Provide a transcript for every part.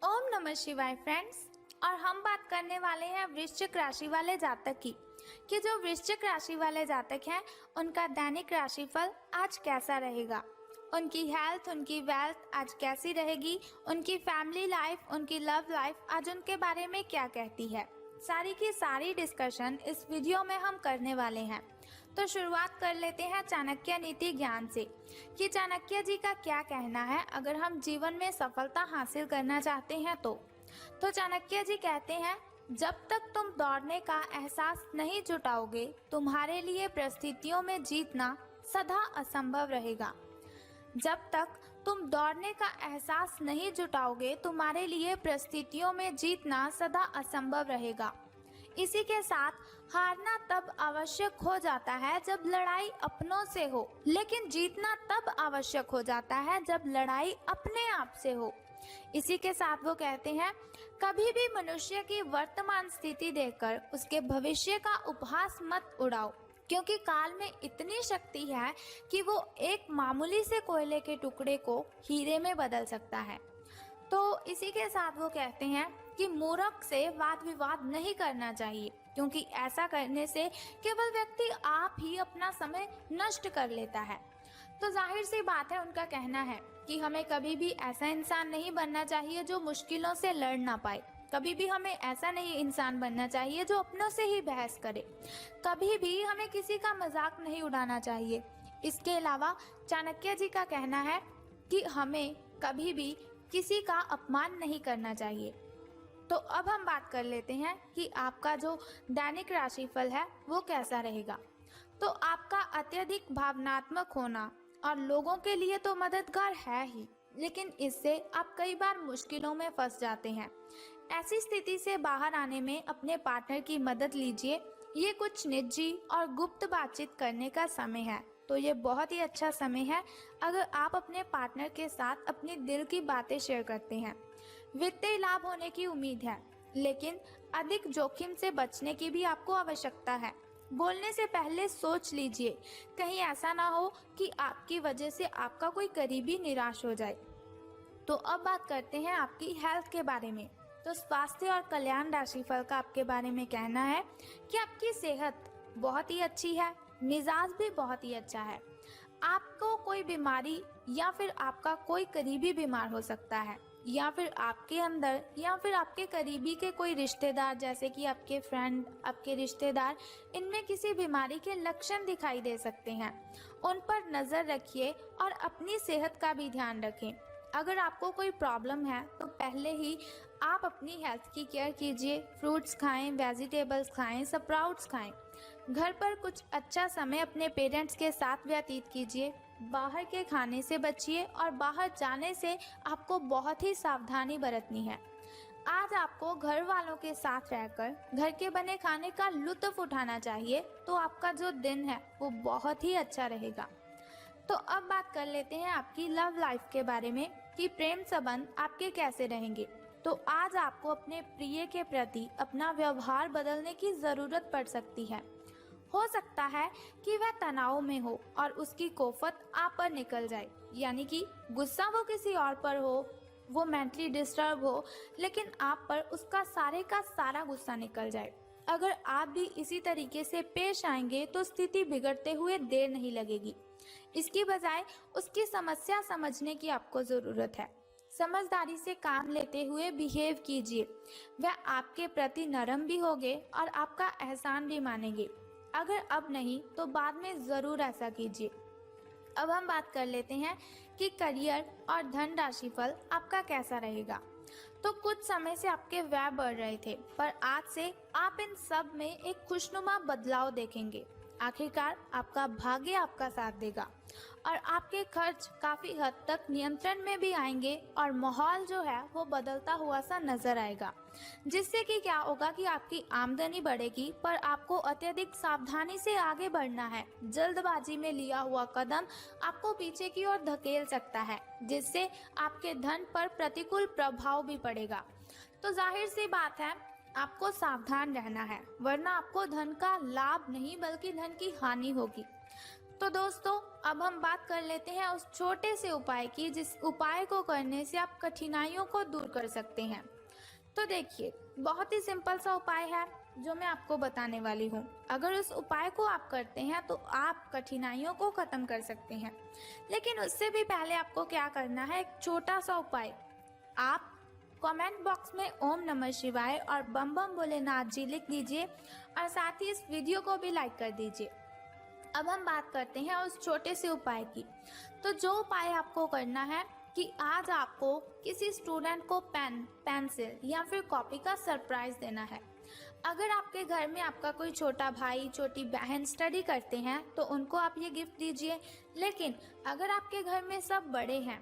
ओम नमः शिवाय फ्रेंड्स। और हम बात करने वाले हैं वृश्चिक राशि वाले जातक की कि जो वृश्चिक राशि वाले जातक हैं उनका दैनिक राशिफल आज कैसा रहेगा, उनकी हेल्थ, उनकी वेल्थ आज कैसी रहेगी, उनकी फैमिली लाइफ, उनकी लव लाइफ आज उनके बारे में क्या कहती है। सारी की सारी डिस्कशन इस वीडियो में हम करने वाले हैं। तो शुरुआत कर लेते हैं चाणक्य नीति ज्ञान से कि चाणक्य जी का क्या कहना है अगर हम जीवन में सफलता हासिल करना चाहते हैं तो चाणक्य जी कहते हैं, जब तक तुम दौड़ने का एहसास नहीं जुटाओगे तुम्हारे लिए परिस्थितियों में जीतना सदा असंभव रहेगा। जब तक तुम दौड़ने का एहसास नहीं जुटाओगे तुम्हारे लिए परिस्थितियों में जीतना सदा असंभव रहेगा। इसी के साथ हारना तब आवश्यक हो जाता है जब लड़ाई अपनों से हो, लेकिन जीतना तब आवश्यक हो जाता है जब लड़ाई अपने आप से हो। इसी के साथ वो कहते हैं, कभी भी मनुष्य की वर्तमान स्थिति देखकर उसके भविष्य का उपहास मत उड़ाओ, क्योंकि काल में इतनी शक्ति है कि वो एक मामूली से कोयले के टुकड़े को हीरे में बदल सकता है। तो इसी के साथ वो कहते हैं कि मूर्ख से वाद विवाद नहीं करना चाहिए, क्योंकि ऐसा करने से केवल व्यक्ति आप ही अपना समय नष्ट कर लेता है। तो जाहिर सी बात है, उनका कहना है कि हमें कभी भी ऐसा इंसान नहीं बनना चाहिए जो मुश्किलों से लड़ ना पाए। कभी भी हमें ऐसा नहीं इंसान बनना चाहिए जो अपनों से ही बहस करे। कभी भी हमें किसी का मजाक नहीं उड़ाना चाहिए। इसके अलावा चाणक्य जी का कहना है कि हमें कभी भी किसी का अपमान नहीं करना चाहिए। तो अब हम बात कर लेते हैं कि आपका जो दैनिक राशिफल है वो कैसा रहेगा। तो आपका अत्यधिक भावनात्मक होना और लोगों के लिए तो मददगार है ही, लेकिन इससे आप कई बार मुश्किलों में फंस जाते हैं। ऐसी स्थिति से बाहर आने में अपने पार्टनर की मदद लीजिए। ये कुछ निजी और गुप्त बातचीत करने का समय है, तो ये बहुत ही अच्छा समय है अगर आप अपने पार्टनर के साथ अपनी दिल की बातें शेयर करते हैं। वित्तीय लाभ होने की उम्मीद है, लेकिन अधिक जोखिम से बचने की भी आपको आवश्यकता है। बोलने से पहले सोच लीजिए, कहीं ऐसा ना हो कि आपकी वजह से आपका कोई करीबी निराश हो जाए। तो अब बात करते हैं आपकी हेल्थ के बारे में। तो स्वास्थ्य और कल्याण राशिफल का आपके बारे में कहना है कि आपकी सेहत बहुत ही अच्छी है, मिजाज भी बहुत ही अच्छा है। आपको कोई बीमारी या फिर आपका कोई करीबी बीमार हो सकता है, या फिर आपके अंदर या फिर आपके करीबी के कोई रिश्तेदार, जैसे कि आपके फ्रेंड, आपके रिश्तेदार, इनमें किसी बीमारी के लक्षण दिखाई दे सकते हैं। उन पर नज़र रखिए और अपनी सेहत का भी ध्यान रखें। अगर आपको कोई प्रॉब्लम है तो पहले ही आप अपनी हेल्थ की केयर कीजिए। फ्रूट्स खाएं, वेजिटेबल्स खाएं, स्प्राउट्स खाएं। घर पर कुछ अच्छा समय अपने पेरेंट्स के साथ व्यतीत कीजिए। बाहर के खाने से बचिए और बाहर जाने से आपको बहुत ही सावधानी बरतनी है। आज आपको घर वालों के साथ रहकर घर के बने खाने का लुत्फ उठाना चाहिए, तो आपका जो दिन है वो बहुत ही अच्छा रहेगा। तो अब बात कर लेते हैं आपकी लव लाइफ के बारे में कि प्रेम संबंध आपके कैसे रहेंगे। तो आज आपको अपने प्रिय के प्रति अपना व्यवहार बदलने की जरूरत पड़ सकती है। हो सकता है कि वह तनाव में हो और उसकी कोफत आप पर निकल जाए, यानी कि गुस्सा वो किसी और पर हो, वो मेंटली डिस्टर्ब हो, लेकिन आप पर उसका सारे का सारा गुस्सा निकल जाए। अगर आप भी इसी तरीके से पेश आएंगे तो स्थिति बिगड़ते हुए देर नहीं लगेगी। इसकी बजाय उसकी समस्या समझने की आपको जरूरत है। समझदारी से काम लेते हुए बिहेव कीजिए। वह आपके प्रति नरम भी होंगे और आपका एहसान भी मानेंगे। अगर अब नहीं तो बाद में जरूर ऐसा कीजिए। अब हम बात कर लेते हैं कि करियर और धन राशिफल आपका कैसा रहेगा। तो कुछ समय से आपके व्यय बढ़ रहे थे, पर आज से आप इन सब में एक खुशनुमा बदलाव देखेंगे। आखिरकार आपका भाग्य आपका साथ देगा और आपके खर्च काफी हद तक नियंत्रण में भी आएंगे और माहौल जो है वो बदलता हुआ सा नजर आएगा, जिससे कि क्या होगा कि आपकी आमदनी बढ़ेगी, पर आपको अत्यधिक सावधानी से आगे बढ़ना है। जल्दबाजी में लिया हुआ कदम आपको पीछे की ओर धकेल सकता है, जिससे आपके धन पर प्रतिकूल प्रभाव भी पड़ेगा। तो जाहिर सी बात है, आपको सावधान रहना है, वरना आपको धन का लाभ नहीं बल्कि धन की हानि होगी। तो दोस्तों अब हम बात कर लेते हैं उस छोटे से उपाय की जिस उपाय को करने से आप कठिनाइयों को दूर कर सकते हैं। तो देखिए, बहुत ही सिंपल सा उपाय है जो मैं आपको बताने वाली हूँ। अगर उस उपाय को आप करते हैं तो आप कठिनाइयों को खत्म कर सकते हैं। लेकिन उससे भी पहले आपको क्या करना है, एक छोटा सा उपाय। आप कमेंट बॉक्स में ओम नमः शिवाय और बम बम भोलेनाथ जी लिख दीजिए और साथ ही इस वीडियो को भी लाइक कर दीजिए। अब हम बात करते हैं उस छोटे से उपाय की। तो जो उपाय आपको करना है कि आज आपको किसी स्टूडेंट को पेन, पेंसिल या फिर कॉपी का सरप्राइज देना है। अगर आपके घर में आपका कोई छोटा भाई, छोटी बहन स्टडी करते हैं तो उनको आप ये गिफ्ट दीजिए। लेकिन अगर आपके घर में सब बड़े हैं,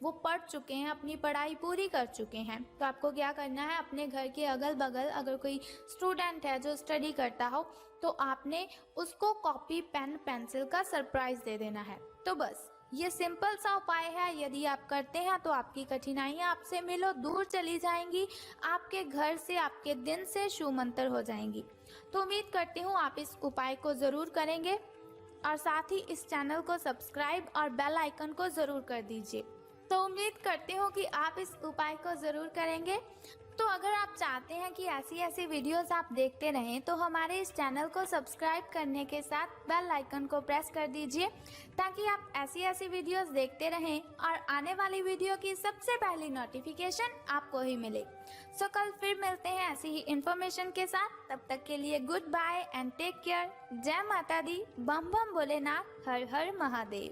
वो पढ़ चुके हैं, अपनी पढ़ाई पूरी कर चुके हैं, तो आपको क्या करना है, अपने घर के अगल बगल अगर कोई स्टूडेंट है जो स्टडी करता हो तो आपने उसको कॉपी, पेन, पेंसिल का सरप्राइज दे देना है। तो बस ये सिंपल सा उपाय है। यदि आप करते हैं तो आपकी कठिनाइयां आपसे मिलो दूर चली जाएंगी, आपके घर से, आपके दिन से छूमंतर हो जाएंगी। तो उम्मीद करती हूँ आप इस उपाय को ज़रूर करेंगे और साथ ही इस चैनल को सब्सक्राइब और बेल आइकन को ज़रूर कर दीजिए। तो उम्मीद करती हूँ कि आप इस उपाय को ज़रूर करेंगे। तो अगर आप चाहते हैं कि ऐसी वीडियोस आप देखते रहें तो हमारे इस चैनल को सब्सक्राइब करने के साथ बेल आइकन को प्रेस कर दीजिए ताकि आप ऐसी वीडियोस देखते रहें और आने वाली वीडियो की सबसे पहली नोटिफिकेशन आपको ही मिले। सो कल फिर मिलते हैं ऐसी ही इन्फॉर्मेशन के साथ। तब तक के लिए good bye and take care. जय माता दी, बम बम भोलेनाथ, हर हर महादेव।